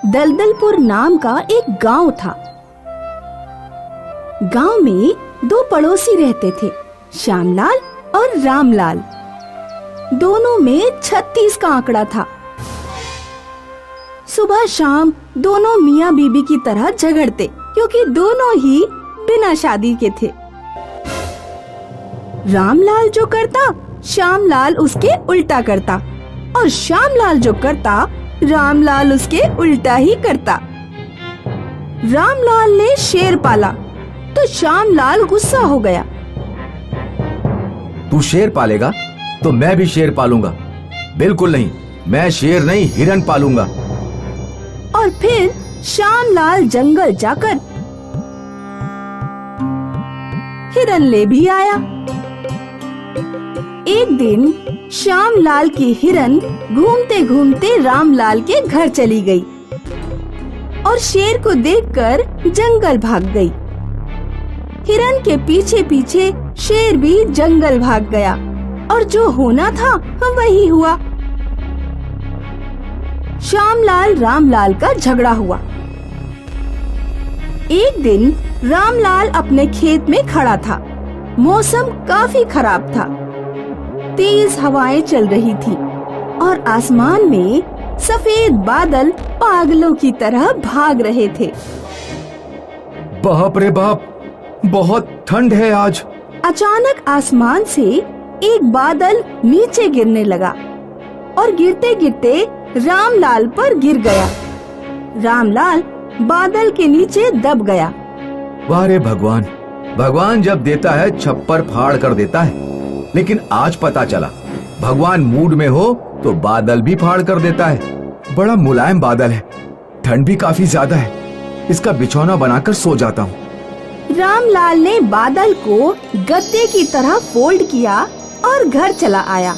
दलदलपुर नाम का एक गांव था। गांव में दो पड़ोसी रहते थे, श्यामलाल और रामलाल। दोनों में 36 का आंकड़ा था। सुबह शाम दोनों मियाँ बीबी की तरह झगड़ते, क्योंकि दोनों ही बिना शादी के थे। रामलाल जो करता, श्यामलाल उसके उल्टा करता, और श्यामलाल जो करता, रामलाल उसके उल्टा ही करता। रामलाल ने शेर पाला तो श्यामलाल गुस्सा हो गया। तू शेर पालेगा तो मैं भी शेर पालूंगा। बिल्कुल नहीं, मैं शेर नहीं हिरन पालूंगा। और फिर श्यामलाल जंगल जाकर हिरन ले भी आया। एक दिन श्यामलाल की हिरन घूमते घूमते रामलाल के घर चली गई और शेर को देखकर जंगल भाग गई। हिरन के पीछे पीछे शेर भी जंगल भाग गया और जो होना था वही हुआ। श्यामलाल रामलाल का झगड़ा हुआ। एक दिन रामलाल अपने खेत में खड़ा था। मौसम काफी खराब था। तेज हवाएं चल रही थी और आसमान में सफेद बादल पागलों की तरह भाग रहे थे। बाप रे बाप, बहुत ठंड है आज। अचानक आसमान से एक बादल नीचे गिरने लगा और गिरते गिरते रामलाल पर गिर गया। रामलाल बादल के नीचे दब गया। वाह रे भगवान, भगवान जब देता है छप्पर फाड़ कर देता है। लेकिन आज पता चला भगवान मूड में हो तो बादल भी फाड़ कर देता है। बड़ा मुलायम बादल है, ठंड भी काफी ज्यादा है। इसका बिछौना बनाकर सो जाता हूँ। रामलाल ने बादल को गद्दे की तरह फोल्ड किया और घर चला आया।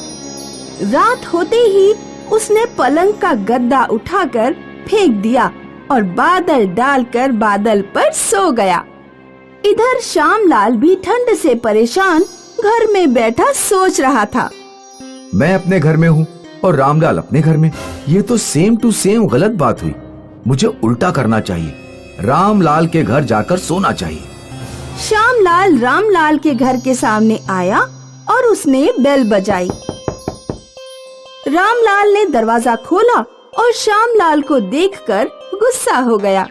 रात होते ही उसने पलंग का गद्दा उठाकर फेंक दिया और बादल डालकर बादल पर सो गया। इधर श्यामलाल भी ठंड से परेशान घर में बैठा सोच रहा था। मैं अपने घर में हूँ और रामलाल अपने घर में। ये तो सेम टू सेम गलत बात हुई। मुझे उल्टा करना चाहिए, रामलाल के घर जाकर सोना चाहिए। श्यामलाल रामलाल के घर के सामने आया और उसने बेल बजाई। रामलाल ने दरवाजा खोला और श्यामलाल को देखकर गुस्सा हो गया।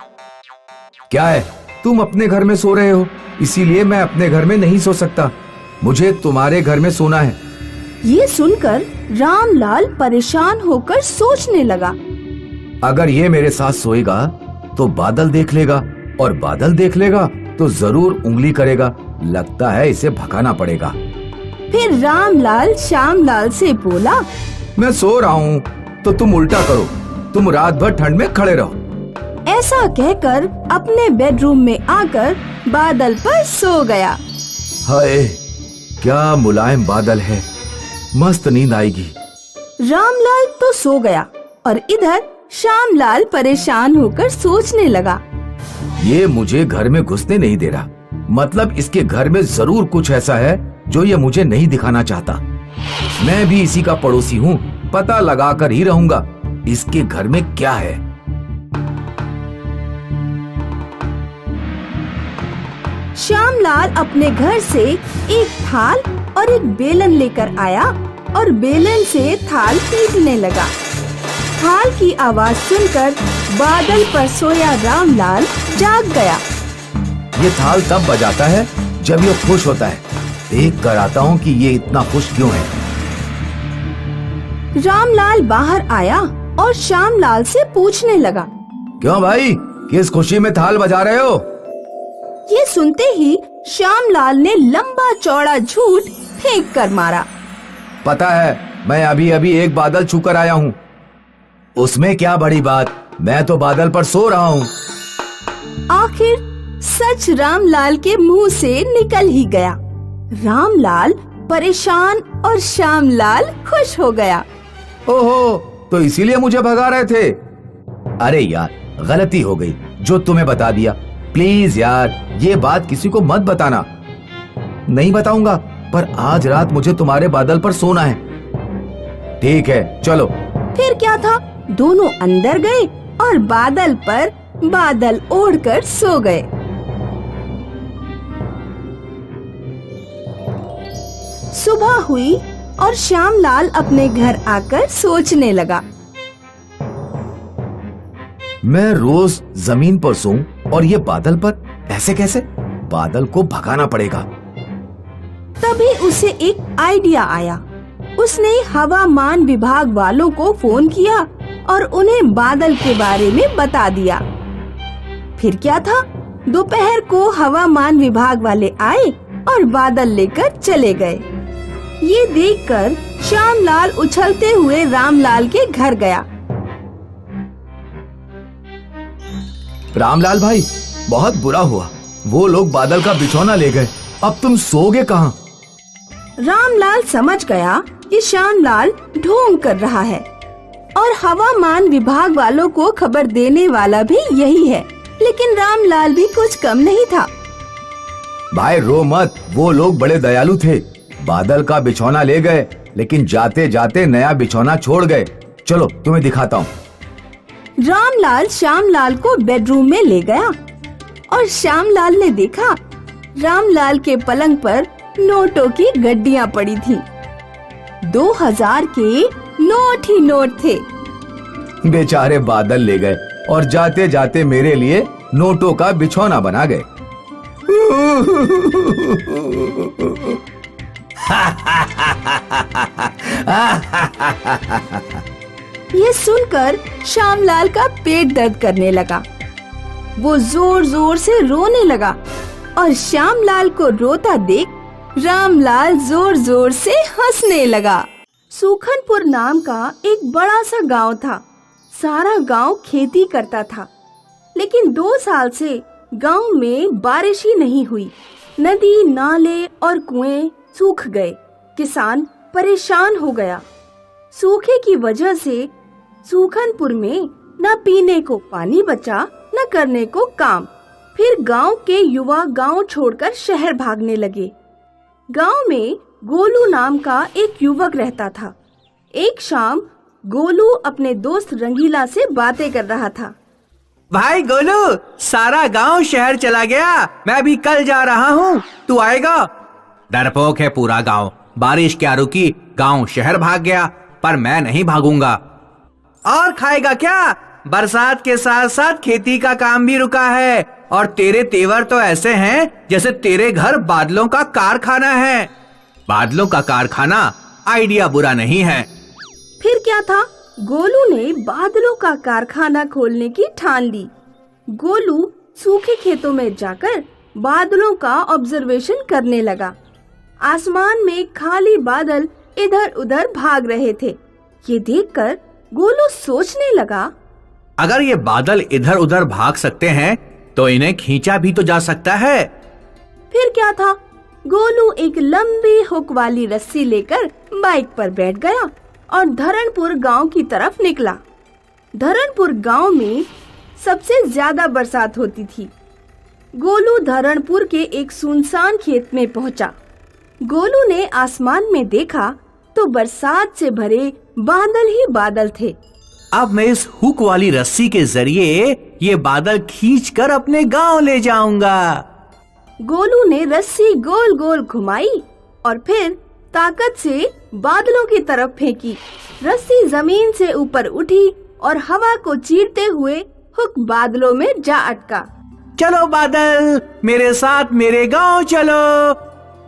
क्या है, तुम अपने घर में सो रहे हो, इसीलिए मैं अपने घर में नहीं सो सकता। मुझे तुम्हारे घर में सोना है। ये सुनकर रामलाल परेशान होकर सोचने लगा। अगर ये मेरे साथ सोएगा तो बादल देख लेगा, और बादल देख लेगा तो जरूर उंगली करेगा। लगता है इसे भगाना पड़ेगा। फिर रामलाल श्यामलाल से बोला, मैं सो रहा हूँ तो तुम उल्टा करो। तुम रात भर ठंड में खड़े रहो। ऐसा कहकर अपने बेडरूम में आकर बादल पर सो गया। हाय, क्या मुलायम बादल है, मस्त नींद आएगी। रामलाल तो सो गया और इधर श्यामलाल परेशान होकर सोचने लगा। ये मुझे घर में घुसने नहीं दे रहा। मतलब इसके घर में जरूर कुछ ऐसा है जो ये मुझे नहीं दिखाना चाहता। मैं भी इसी का पड़ोसी हूँ, पता लगाकर ही रहूंगा इसके घर में क्या है। श्यामलाल अपने घर से एक थाल और एक बेलन लेकर आया और बेलन से थाल पीटने लगा। थाल की आवाज सुनकर बादल पर सोया रामलाल जाग गया। ये थाल तब बजाता है जब ये खुश होता है। देख कर आता हूँ कि ये इतना खुश क्यों है। रामलाल बाहर आया और श्यामलाल से पूछने लगा, क्यों भाई, किस खुशी में थाल बजा रहे हो? ये सुनते ही श्यामलाल ने लंबा चौड़ा झूठ फेंक कर मारा। पता है, मैं अभी अभी एक बादल छूकर आया हूँ। उसमें क्या बड़ी बात, मैं तो बादल पर सो रहा हूँ। आखिर सच रामलाल के मुंह से निकल ही गया। रामलाल परेशान और श्यामलाल खुश हो गया। ओहो, तो इसीलिए मुझे भगा रहे थे। अरे यार, गलती हो गई जो तुम्हें बता दिया। प्लीज यार, ये बात किसी को मत बताना। नहीं बताऊंगा, पर आज रात मुझे तुम्हारे बादल पर सोना है। ठीक है, चलो। फिर क्या था, दोनों अंदर गए और बादल पर बादल ओढ़कर सो गए। सुबह हुई और श्यामलाल अपने घर आकर सोचने लगा। मैं रोज जमीन पर सोऊं और ये बादल पर, ऐसे कैसे? बादल को भगाना पड़ेगा। तभी उसे एक आइडिया आया। उसने हवामान विभाग वालों को फोन किया और उन्हें बादल के बारे में बता दिया। फिर क्या था, दोपहर को हवामान विभाग वाले आए और बादल लेकर चले गए। ये देखकर श्यामलाल उछलते हुए रामलाल के घर गया। रामलाल भाई, बहुत बुरा हुआ, वो लोग बादल का बिछौना ले गए। अब तुम सोओगे कहाँ? रामलाल समझ गया कि श्यामलाल ढोंग कर रहा है और हवामान विभाग वालों को खबर देने वाला भी यही है। लेकिन रामलाल भी कुछ कम नहीं था। भाई रो मत, वो लोग बड़े दयालु थे। बादल का बिछौना ले गए, लेकिन जाते जाते नया बिछौना छोड़ गए। चलो तुम्हें दिखाता हूँ। रामलाल श्यामलाल को बेडरूम में ले गया और श्यामलाल ने देखा रामलाल के पलंग पर नोटों की गड्डियां पड़ी थी। 2000 के नोट ही नोट थे। बेचारे बादल ले गए और जाते जाते मेरे लिए नोटों का बिछौना बना गए। ये सुनकर श्यामलाल का पेट दर्द करने लगा। वो जोर जोर से रोने लगा और श्यामलाल को रोता देख रामलाल जोर जोर से हंसने लगा। सुखनपुर नाम का एक बड़ा सा गांव था। सारा गांव खेती करता था, लेकिन 2 साल से गांव में बारिश ही नहीं हुई। नदी, नाले और कुएं सूख गए। किसान परेशान हो गया। सूखे की वजह से सुखनपुर में न पीने को पानी बचा, न करने को काम। फिर गांव के युवा गांव छोड़कर शहर भागने लगे। गांव में गोलू नाम का एक युवक रहता था। एक शाम गोलू अपने दोस्त रंगीला से बातें कर रहा था। भाई गोलू, सारा गांव शहर चला गया। मैं भी कल जा रहा हूँ, तू आएगा? डरपोक है पूरा गांव। बारिश क्या रुकी, गांव शहर भाग गया। पर मैं नहीं भागूंगा। और खाएगा क्या? बरसात के साथ साथ खेती का काम भी रुका है। और तेरे तेवर तो ऐसे हैं जैसे तेरे घर बादलों का कारखाना है। बादलों का कारखाना आइडिया बुरा नहीं है। फिर क्या था, गोलू ने बादलों का कारखाना खोलने की ठान ली। गोलू सूखे खेतों में जाकर बादलों का ऑब्जर्वेशन करने लगा। आसमान में खाली बादल इधर उधर भाग रहे थे। ये देखकर गोलू सोचने लगा, अगर ये बादल इधर उधर भाग सकते हैं तो इन्हें खींचा भी तो जा सकता है। फिर क्या था, गोलू एक लंबी हुक वाली रस्सी लेकर बाइक पर बैठ गया और धरणपुर गांव की तरफ निकला। धरणपुर गांव में सबसे ज्यादा बरसात होती थी। गोलू धरणपुर के एक सुनसान खेत में पहुंचा। गोलू ने आसमान में देखा तो बरसात से भरे बादल ही बादल थे। अब मैं इस हुक वाली रस्सी के जरिए ये बादल खींचकर अपने गांव ले जाऊंगा। गोलू ने रस्सी गोल गोल घुमाई और फिर ताकत से बादलों की तरफ फेंकी। रस्सी जमीन से ऊपर उठी और हवा को चीरते हुए हुक बादलों में जा अटका। चलो बादल, मेरे साथ मेरे गांव चलो।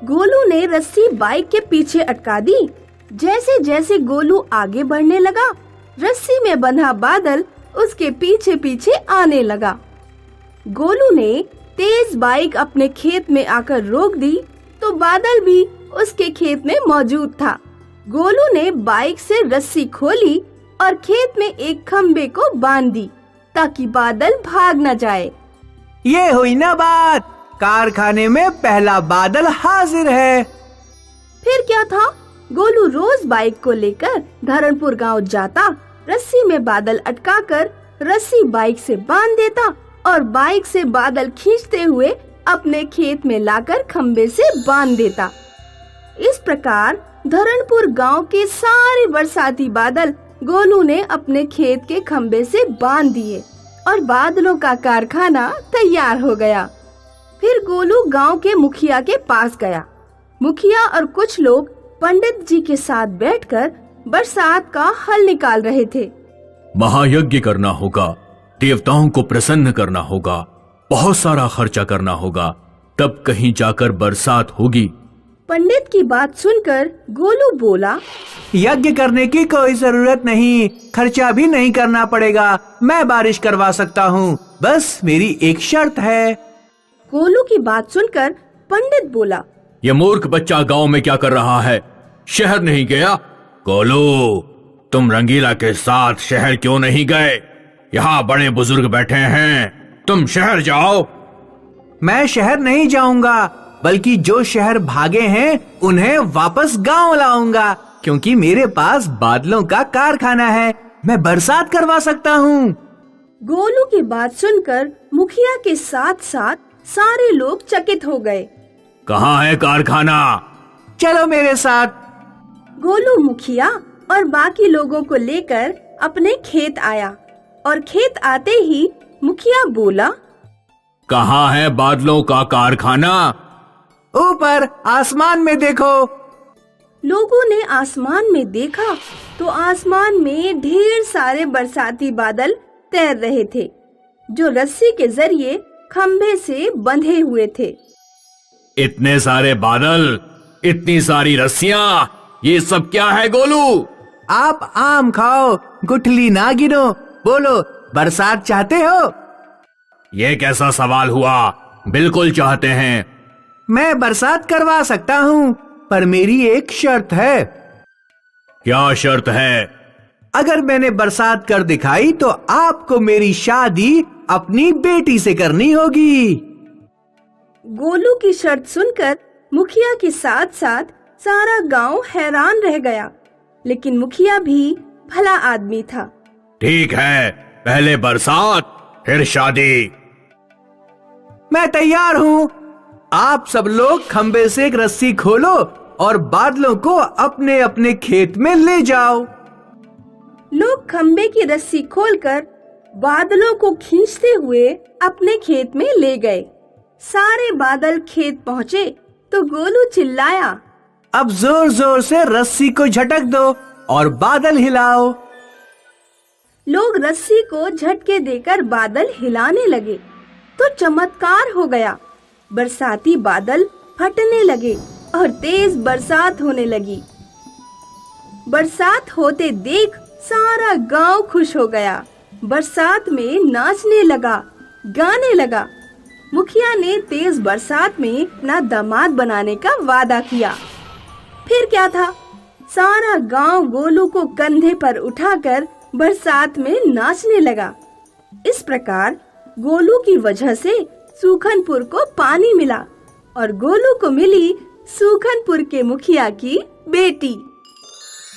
गोलू ने रस्सी बाइक के पीछे अटका दी। जैसे जैसे गोलू आगे बढ़ने लगा, रस्सी में बंधा बादल उसके पीछे पीछे आने लगा। गोलू ने तेज बाइक अपने खेत में आकर रोक दी तो बादल भी उसके खेत में मौजूद था। गोलू ने बाइक से रस्सी खोली और खेत में एक खम्बे को बांध दी ताकि बादल भाग न जाए। ये हुई ना बात, कारखाने में पहला बादल हाजिर है। फिर क्या था, गोलू रोज बाइक को लेकर धरणपुर गांव जाता, रस्सी में बादल अटकाकर रस्सी बाइक से बांध देता और बाइक से बादल खींचते हुए अपने खेत में लाकर खम्बे से बांध देता। इस प्रकार धरणपुर गांव के सारे बरसाती बादल गोलू ने अपने खेत के खम्भे से बांध दिए और बादलों का कारखाना तैयार हो गया। फिर गोलू गांव के मुखिया के पास गया। मुखिया और कुछ लोग पंडित जी के साथ बैठकर बरसात का हल निकाल रहे थे। महायज्ञ करना होगा, देवताओं को प्रसन्न करना होगा, बहुत सारा खर्चा करना होगा, तब कहीं जाकर बरसात होगी। पंडित की बात सुनकर गोलू बोला, यज्ञ करने की कोई जरूरत नहीं, खर्चा भी नहीं करना पड़ेगा, मैं बारिश करवा सकता हूँ, बस मेरी एक शर्त है। गोलू की बात सुनकर पंडित बोला, ये मूर्ख बच्चा गांव में क्या कर रहा है? शहर नहीं गया? गोलू, तुम रंगीला के साथ शहर क्यों नहीं गए? यहाँ बड़े बुजुर्ग बैठे हैं, तुम शहर जाओ। मैं शहर नहीं जाऊंगा, बल्कि जो शहर भागे हैं उन्हें वापस गांव लाऊंगा, क्योंकि मेरे पास बादलों का कारखाना है, मैं बरसात करवा सकता हूँ। गोलू की बात सुनकर मुखिया के साथ साथ सारे लोग चकित हो गए। कहाँ है कारखाना? चलो मेरे साथ। गोलू मुखिया और बाकी लोगों को लेकर अपने खेत आया और खेत आते ही मुखिया बोला, कहाँ है बादलों का कारखाना? ऊपर आसमान में देखो। लोगों ने आसमान में देखा तो आसमान में ढेर सारे बरसाती बादल तैर रहे थे, जो रस्सी के जरिए खम्भे से बंधे हुए थे। इतने सारे बादल, इतनी सारी रस्सियां, ये सब क्या है गोलू? आप आम खाओ, गुठली ना गिनो, बोलो बरसात चाहते हो? ये कैसा सवाल हुआ? बिल्कुल चाहते हैं। मैं बरसात करवा सकता हूँ, पर मेरी एक शर्त है। क्या शर्त है? अगर मैंने बरसात कर दिखाई तो आपको मेरी शादी अपनी बेटी से करनी होगी। गोलू की शर्त सुनकर मुखिया के साथ साथ सारा गांव हैरान रह गया, लेकिन मुखिया भी भला आदमी था। ठीक है, पहले बरसात फिर शादी। मैं तैयार हूँ। आप सब लोग खम्बे से एक रस्सी खोलो और बादलों को अपने अपने खेत में ले जाओ। लोग खम्बे की रस्सी खोलकर बादलों को खींचते हुए अपने खेत में ले गए। सारे बादल खेत पहुँचे तो गोलू चिल्लाया, अब जोर जोर से रस्सी को झटक दो और बादल हिलाओ। लोग रस्सी को झटके देकर बादल हिलाने लगे तो चमत्कार हो गया। बरसाती बादल फटने लगे और तेज बरसात होने लगी। बरसात होते देख सारा गांव खुश हो गया। बरसात में नाचने लगा, गाने लगा। मुखिया ने तेज बरसात में अपना दामाद बनाने का वादा किया। फिर क्या था, सारा गांव गोलू को कंधे पर उठाकर बरसात में नाचने लगा। इस प्रकार गोलू की वजह से सूखनपुर को पानी मिला और गोलू को मिली सूखनपुर के मुखिया की बेटी।